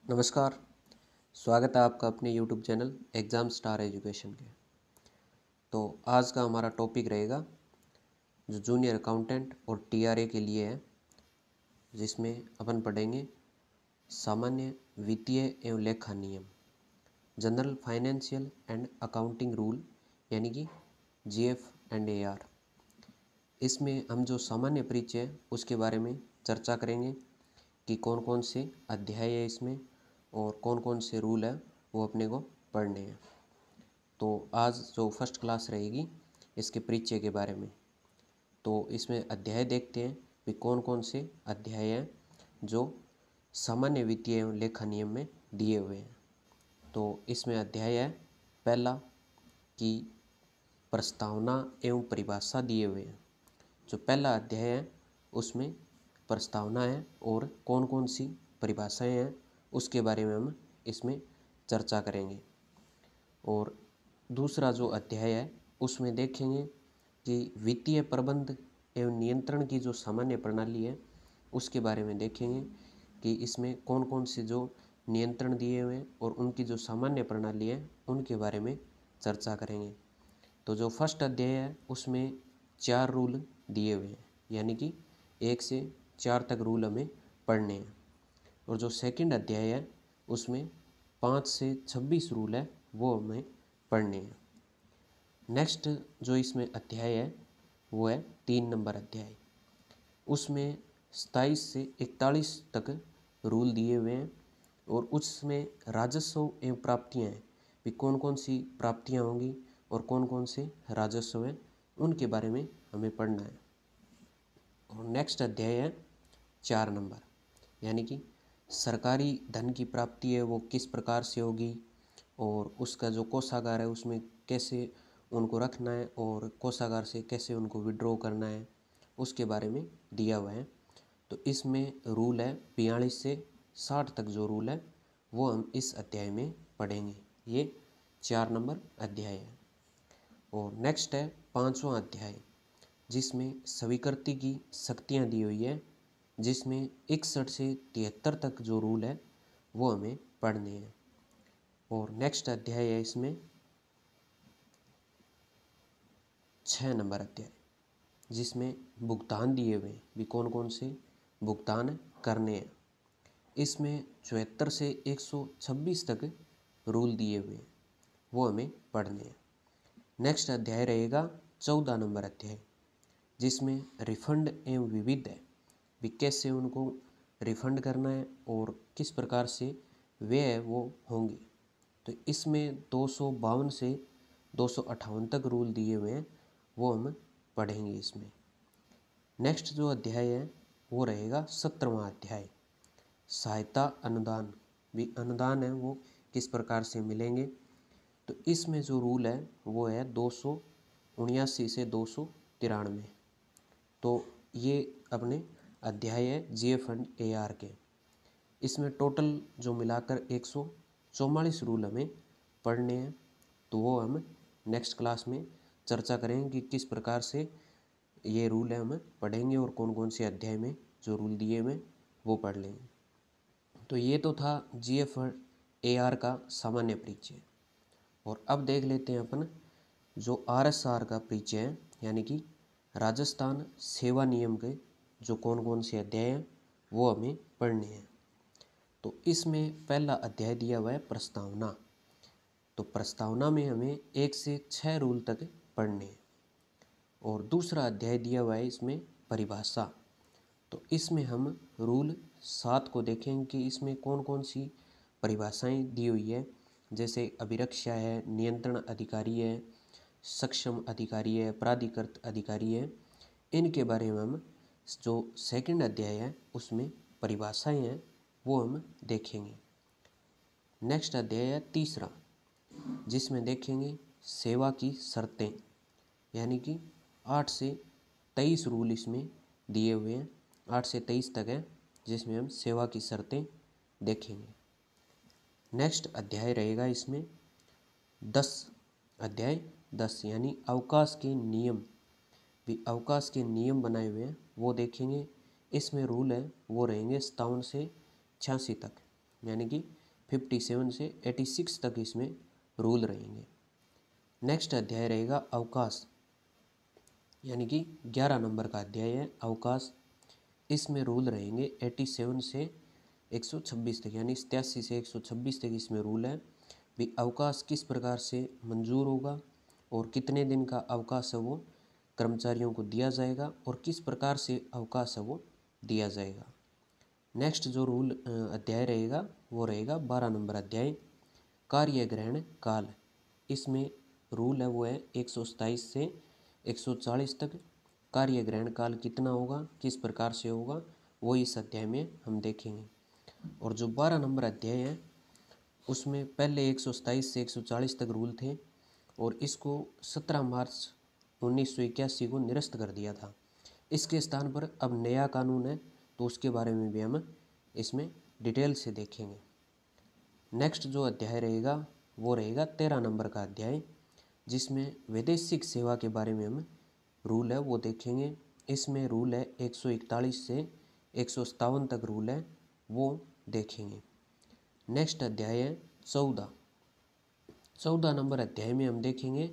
नमस्कार। स्वागत है आपका अपने YouTube channel exam star education के। तो आज का हमारा टॉपिक रहेगा जो जूनियर अकाउंटेंट और TRA के लिए है, जिसमें अपन पढ़ेंगे सामान्य वित्तीय एवं लेखा नियम, general financial and accounting rule यानी कि GF एंड AR। इसमें हम जो सामान्य परिचय है उसके बारे में चर्चा करेंगे कि कौन कौन से अध्याय है इसमें और कौन कौन से रूल है वो अपने को पढ़ने हैं। तो आज जो फर्स्ट क्लास रहेगी इसके परिचय के बारे में, तो इसमें अध्याय देखते हैं कि कौन कौन से अध्याय हैं जो सामान्य वित्तीय एवं लेखा नियम में दिए हुए हैं। तो इसमें अध्याय है पहला कि प्रस्तावना एवं परिभाषा दिए हुए हैं। जो पहला अध्याय है उसमें प्रस्तावना है और कौन कौन सी परिभाषाएं हैं उसके बारे में हम इसमें चर्चा करेंगे। और दूसरा जो अध्याय है उसमें देखेंगे कि वित्तीय प्रबंध एवं नियंत्रण की जो सामान्य प्रणाली है उसके बारे में देखेंगे कि इसमें कौन कौन से जो नियंत्रण दिए हुए हैं और उनकी जो सामान्य प्रणाली है उनके बारे में चर्चा करेंगे। तो जो फर्स्ट अध्याय है उसमें 4 रूल दिए हुए हैं, यानी कि 1 से 4 तक रूल हमें पढ़ने हैं। और जो सेकंड अध्याय है उसमें 5 से 26 रूल है वो हमें पढ़ने हैं। नेक्स्ट जो इसमें अध्याय है वो है 3 नंबर अध्याय। उसमें 27 से 41 तक रूल दिए हुए हैं और उसमें राजस्व एवं प्राप्तियां हैं भी कौन कौन सी प्राप्तियां होंगी और कौन कौन से राजस्व हैं उनके बारे में हमें पढ़ना है। और नेक्स्ट अध्याय है 4 नंबर, यानी कि सरकारी धन की प्राप्ति है वो किस प्रकार से होगी और उसका जो कोषागार है उसमें कैसे उनको रखना है और कोषागार से कैसे उनको विड्रॉ करना है उसके बारे में दिया हुआ है। तो इसमें रूल है 42 से 60 तक जो रूल है वो हम इस अध्याय में पढ़ेंगे। ये 4 नंबर अध्याय है। और नेक्स्ट है 5वां अध्याय जिसमें स्वीकृति की शक्तियाँ दी हुई है, जिसमें 61 से 73 तक जो रूल है वो हमें पढ़ने हैं। और नेक्स्ट अध्याय है इसमें 6 नंबर अध्याय जिसमें भुगतान दिए हुए हैं भी कौन कौन से भुगतान करने हैं। इसमें 74 से 126 तक रूल दिए हुए हैं वो हमें पढ़ने हैं। नेक्स्ट अध्याय रहेगा 14 नंबर अध्याय जिसमें रिफंड एवं विविध है भी कैसे उनको रिफंड करना है और किस प्रकार से वे है वो होंगे। तो इसमें 252 से 258 तक रूल दिए हुए हैं वो हम पढ़ेंगे इसमें। नेक्स्ट जो अध्याय है वो रहेगा 17वां अध्याय सहायता अनुदान भी अनुदान है वो किस प्रकार से मिलेंगे। तो इसमें जो रूल है वो है 279 से 293। तो ये अपने अध्याय है GF एंड AR के। इसमें टोटल जो मिलाकर 144 रूल हमें पढ़ने हैं। तो वो हम नेक्स्ट क्लास में चर्चा करेंगे कि किस प्रकार से ये रूल है हम पढ़ेंगे और कौन कौन से अध्याय में जो रूल दिए हुए वो पढ़ लेंगे। तो ये तो था GF और AR का सामान्य परिचय। और अब देख लेते हैं अपन जो RSR का परिचय है, यानी कि राजस्थान सेवा नियम के जो कौन कौन से अध्याय हैं वो हमें पढ़ने हैं। तो इसमें पहला अध्याय दिया हुआ है प्रस्तावना। तो प्रस्तावना में हमें 1 से 6 रूल तक पढ़ने हैं। और दूसरा अध्याय दिया हुआ है इसमें परिभाषा। तो इसमें हम रूल 7 को देखेंगे कि इसमें कौन कौन सी परिभाषाएं दी हुई है, जैसे अभिरक्षा है, नियंत्रण अधिकारी है, सक्षम अधिकारी है, प्राधिकृत अधिकारी है। इनके बारे में हम जो सेकंड अध्याय है उसमें परिभाषाएं हैं वो हम देखेंगे। नेक्स्ट अध्याय है तीसरा जिसमें देखेंगे सेवा की शर्तें, यानी कि 8 से 23 रूल इसमें दिए हुए हैं। 8 से 23 तक है जिसमें हम सेवा की शर्तें देखेंगे। नेक्स्ट अध्याय रहेगा इसमें 10 अध्याय 10 यानी अवकाश के नियम भी अवकाश के नियम बनाए हुए हैं वो देखेंगे। इसमें रूल है वो रहेंगे 57 से 86 तक। यानी कि 57 से 86 तक इसमें रूल रहेंगे। नेक्स्ट अध्याय रहेगा अवकाश, यानी कि 11 नंबर का अध्याय है अवकाश। इसमें रूल रहेंगे 87 से 126 तक, यानी 87 से 126 तक इसमें रूल है भी अवकाश किस प्रकार से मंजूर होगा और कितने दिन का अवकाश है वो कर्मचारियों को दिया जाएगा और किस प्रकार से अवकाश है वो दिया जाएगा। नेक्स्ट जो रूल अध्याय रहेगा वो रहेगा 12 नंबर अध्याय कार्य ग्रहण काल। इसमें रूल है वो है 127 से 140 तक। कार्य ग्रहण काल कितना होगा, किस प्रकार से होगा, वो इस अध्याय में हम देखेंगे। और जो 12 नंबर अध्याय है उसमें पहले 127 से 140 तक रूल थे और इसको 17 मार्च 1981 को निरस्त कर दिया था। इसके स्थान पर अब नया कानून है, तो उसके बारे में भी हम इसमें डिटेल से देखेंगे। नेक्स्ट जो अध्याय रहेगा वो रहेगा 13 नंबर का अध्याय, जिसमें वैदेशिक सेवा के बारे में हम रूल है वो देखेंगे। इसमें रूल है 141 से 157 तक रूल है वो देखेंगे। नेक्स्ट अध्याय है 14 नंबर अध्याय में हम देखेंगे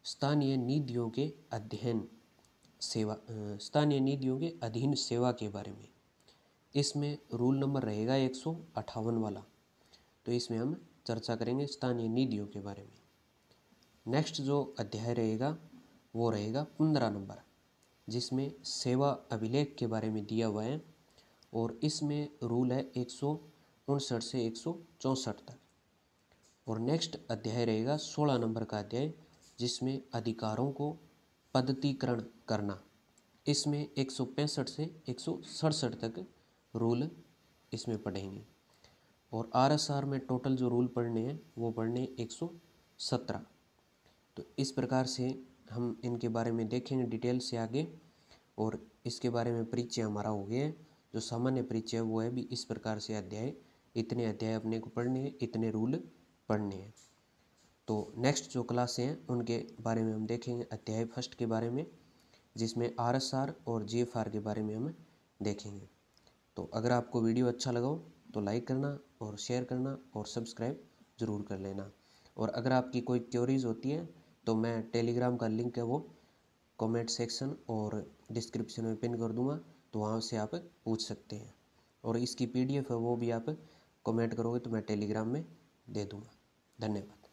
स्थानीय नीतियों के अध्ययन सेवा, स्थानीय नीतियों के अधीन सेवा के बारे में। इसमें रूल नंबर रहेगा 158 वाला, तो इसमें हम चर्चा करेंगे स्थानीय नीतियों के बारे में। नेक्स्ट जो अध्याय रहेगा वो रहेगा 15 नंबर, जिसमें सेवा अभिलेख के बारे में दिया हुआ है और इसमें रूल है 159 से 164 तक। और नेक्स्ट अध्याय रहेगा 16 नंबर का अध्याय, जिसमें अधिकारों को पद्धतिकरण करना। इसमें 165 से 167 तक रूल इसमें पढ़ेंगे। और आरएसआर में टोटल जो रूल पढ़ने हैं वो पढ़ने 117। तो इस प्रकार से हम इनके बारे में देखेंगे डिटेल से आगे। और इसके बारे में परिचय हमारा हो गया है। जो सामान्य परिचय वो है भी इस प्रकार से अध्याय, इतने अध्याय अपने को पढ़ने हैं, इतने रूल पढ़ने हैं। तो नेक्स्ट जो क्लासें हैं उनके बारे में हम देखेंगे अध्याय फर्स्ट के बारे में, जिसमें आरएसआर और जीएफआर के बारे में हम देखेंगे। तो अगर आपको वीडियो अच्छा लगा हो तो लाइक करना और शेयर करना और सब्सक्राइब ज़रूर कर लेना। और अगर आपकी कोई क्वेरीज होती है तो मैं टेलीग्राम का लिंक है वो कमेंट सेक्शन और डिस्क्रिप्शन में पिन कर दूंगा, तो वहाँ से आप पूछ सकते हैं। और इसकी पीडीएफ है वो भी आप कमेंट करोगे तो मैं टेलीग्राम में दे दूँगा। धन्यवाद।